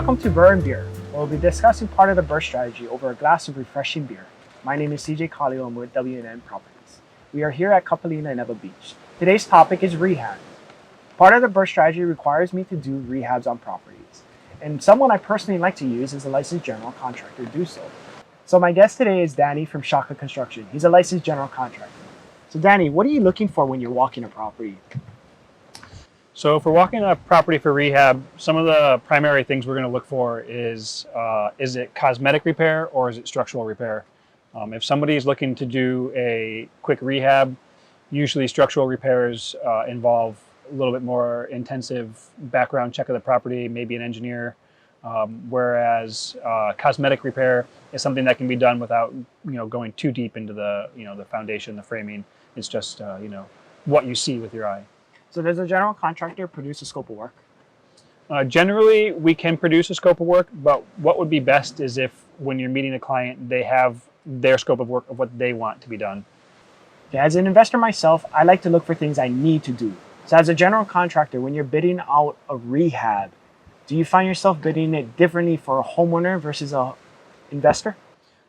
Welcome to BRRRRing Beer. We'll be discussing part of the BRRRR strategy over a glass of refreshing beer. My name is Calio and we're with W&N Properties. We are here at Capilina in Eva Beach. Today's topic is rehab. Part of the BRRRR strategy requires me to do rehabs on properties. And someone I personally like to use is a licensed general contractor to do so. So my guest today is Danny from Shaka Construction. He's a licensed general contractor. So Danny, what are you looking for when you're walking a property? So if we're walking a property for rehab, some of the primary things we're going to look for is it cosmetic repair or is it structural repair? If somebody is looking to do a quick rehab, usually structural repairs involve a little bit more intensive background check of the property, maybe an engineer, whereas cosmetic repair is something that can be done without going too deep into the the foundation, the framing. It's just what you see with your eye. So does a general contractor produce a scope of work? Generally, we can produce a scope of work, but what would be best is if when you're meeting a client, they have their scope of work of what they want to be done. Okay, as an investor myself, I like to look for things I need to do. So as a general contractor, when you're bidding out a rehab, do you find yourself bidding it differently for a homeowner versus a investor?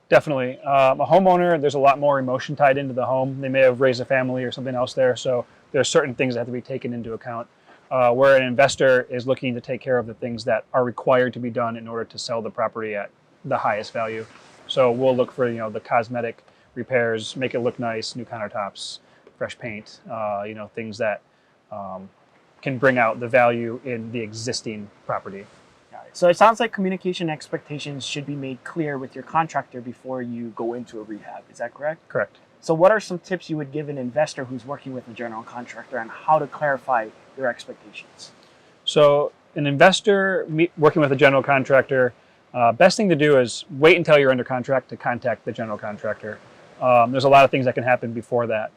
Definitely. A homeowner, there's a lot more emotion tied into the home. They may have raised a family or something else there, so there's certain things that have to be taken into account. Where an investor is looking to take care of the things that are required to be done in order to sell the property at the highest value. So we'll look for the cosmetic repairs, make it look nice, new countertops, fresh paint, things that can bring out the value in the existing property. So it sounds like communication expectations should be made clear with your contractor before you go into a rehab. Is that correct? Correct. So what are some tips you would give an investor who's working with a general contractor on how to clarify their expectations? So an investor working with a general contractor, best thing to do is wait until you're under contract to contact the general contractor. There's a lot of things that can happen before that.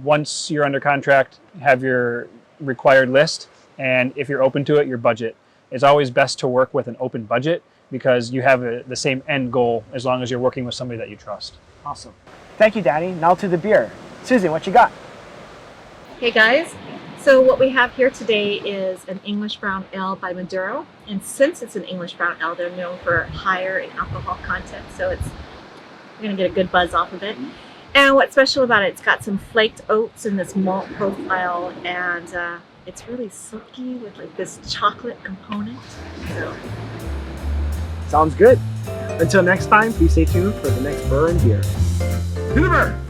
Once you're under contract, have your required list, and if you're open to it, your budget. It's always best to work with an open budget because you have the same end goal as long as you're working with somebody that you trust. Awesome. Thank you, Danny. Now to the beer. Susan, what you got? Hey guys, so what we have here today is an English Brown Ale by Maduro. And since it's an English Brown Ale, they're known for higher in alcohol content. So you're gonna get a good buzz off of it. And what's special about it, it's got some flaked oats in this malt profile, and it's really silky with like this chocolate component. So. Sounds good. Until next time, please stay tuned for the next BRRRRing Beer. To the BRRRR!